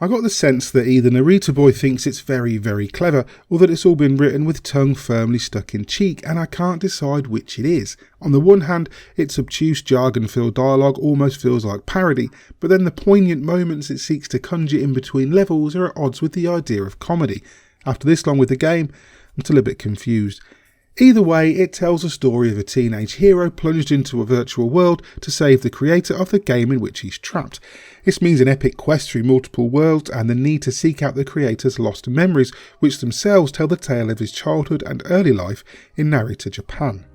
I got the sense that either Narita Boy thinks it's very, very clever, or that it's all been written with tongue firmly stuck in cheek, and I can't decide which it is. On the one hand, its obtuse jargon-filled dialogue almost feels like parody, but then the poignant moments it seeks to conjure in between levels are at odds with the idea of comedy. After this long with the game, I'm still a bit confused. Either way, it tells a story of a teenage hero plunged into a virtual world to save the creator of the game in which he's trapped. This means an epic quest through multiple worlds and the need to seek out the creator's lost memories, which themselves tell the tale of his childhood and early life in Narita, Japan.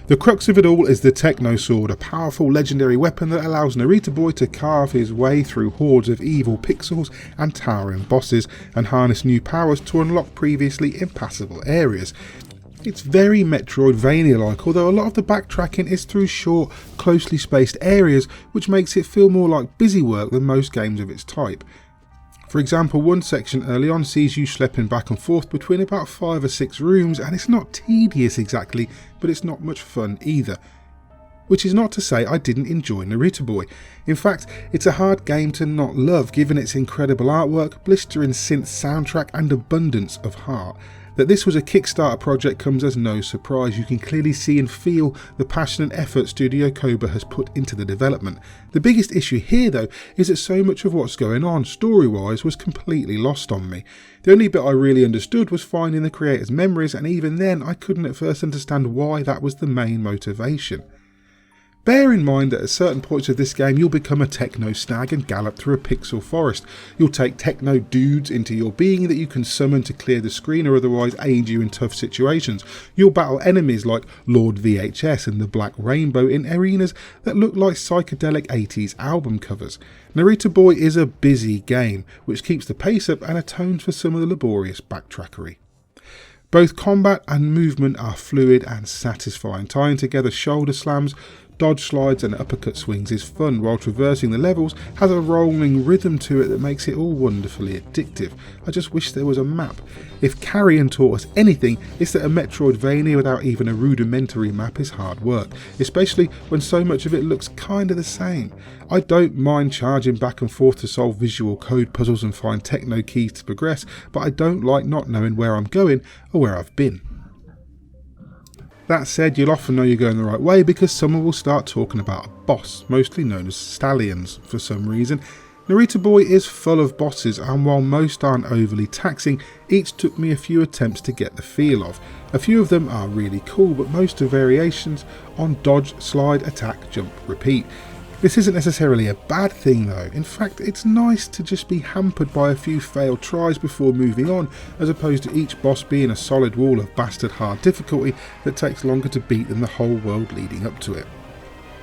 The crux of it all is the Techno-Sword, a powerful legendary weapon that allows Narita Boy to carve his way through hordes of evil pixels and towering bosses and harness new powers to unlock previously impassable areas. It's very Metroidvania-like, although a lot of the backtracking is through short, closely spaced areas, which makes it feel more like busy work than most games of its type. For example, one section early on sees you schlepping back and forth between about 5 or 6 rooms, and it's not tedious exactly, but it's not much fun either. Which is not to say I didn't enjoy Narita Boy. In fact, it's a hard game to not love given its incredible artwork, blistering synth soundtrack and abundance of heart. That this was a Kickstarter project comes as no surprise. You can clearly see and feel the passion and effort Studio Koba has put into the development. The biggest issue here though is that so much of what's going on story-wise was completely lost on me. The only bit I really understood was finding the creator's memories, and even then I couldn't at first understand why that was the main motivation. Bear in mind that at certain points of this game you'll become a techno stag and gallop through a pixel forest. You'll take techno dudes into your being that you can summon to clear the screen or otherwise aid you in tough situations. You'll battle enemies like Lord VHS and the Black Rainbow in arenas that look like psychedelic 80s album covers. Narita Boy is a busy game, which keeps the pace up and atones for some of the laborious backtrackery. Both combat and movement are fluid and satisfying. Tying together shoulder slams, dodge slides and uppercut swings is fun, while traversing the levels has a rolling rhythm to it that makes it all wonderfully addictive. I just wish there was a map. If Carrion taught us anything, it's that a Metroidvania without even a rudimentary map is hard work, especially when so much of it looks kinda the same. I don't mind charging back and forth to solve visual code puzzles and find techno keys to progress, but I don't like not knowing where I'm going or where I've been. That said, you'll often know you're going the right way because someone will start talking about a boss, mostly known as stallions for some reason. Narita Boy is full of bosses, and while most aren't overly taxing, each took me a few attempts to get the feel of. A few of them are really cool, but most are variations on dodge, slide, attack, jump, repeat. This isn't necessarily a bad thing though. In fact, it's nice to just be hampered by a few failed tries before moving on, as opposed to each boss being a solid wall of bastard hard difficulty that takes longer to beat than the whole world leading up to it.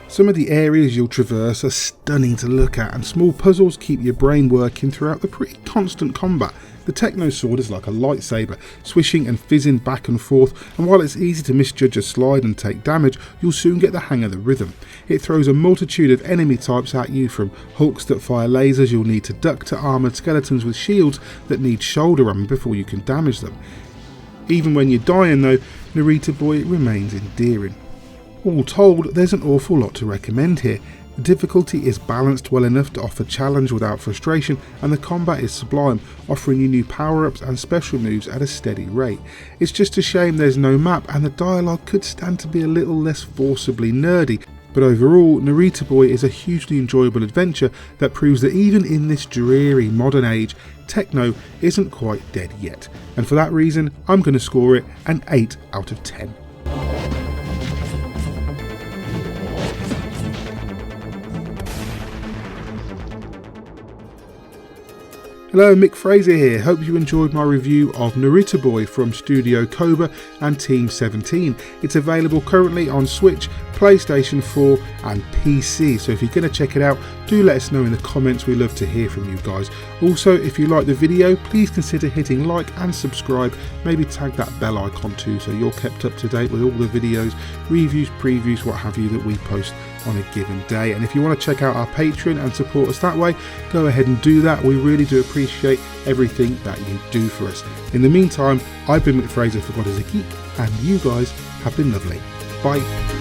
Some of the areas you'll traverse are stunning to look at, and small puzzles keep your brain working throughout the pretty constant combat. The Techno-Sword is like a lightsaber, swishing and fizzing back and forth, and while it's easy to misjudge a slide and take damage, you'll soon get the hang of the rhythm. It throws a multitude of enemy types at you, from hulks that fire lasers you'll need to duck to armoured skeletons with shields that need shoulder armour before you can damage them. Even when you're dying though, Narita Boy remains endearing. All told, there's an awful lot to recommend here. The difficulty is balanced well enough to offer challenge without frustration, and the combat is sublime, offering you new power-ups and special moves at a steady rate. It's just a shame there's no map, and the dialogue could stand to be a little less forcibly nerdy, but overall, Narita Boy is a hugely enjoyable adventure that proves that even in this dreary modern age, techno isn't quite dead yet, and for that reason, I'm going to score it an 8 out of 10. Hello, Mick Fraser here. Hope you enjoyed my review of Narita Boy from Studio Koba and Team17. It's available currently on Switch, PlayStation 4 and PC, so if you're going to check it out, do let us know in the comments. We love to hear from you guys. Also, if you like the video, please consider hitting like and subscribe. Maybe tag that bell icon too, so you're kept up to date with all the videos, reviews, previews, what have you that we post on a given day. And if you want to check out our Patreon and support us that way, go ahead and do that. We really do appreciate everything that you do for us. In the meantime, I've been Mick Fraser for God is a Geek, and you guys have been lovely. Bye.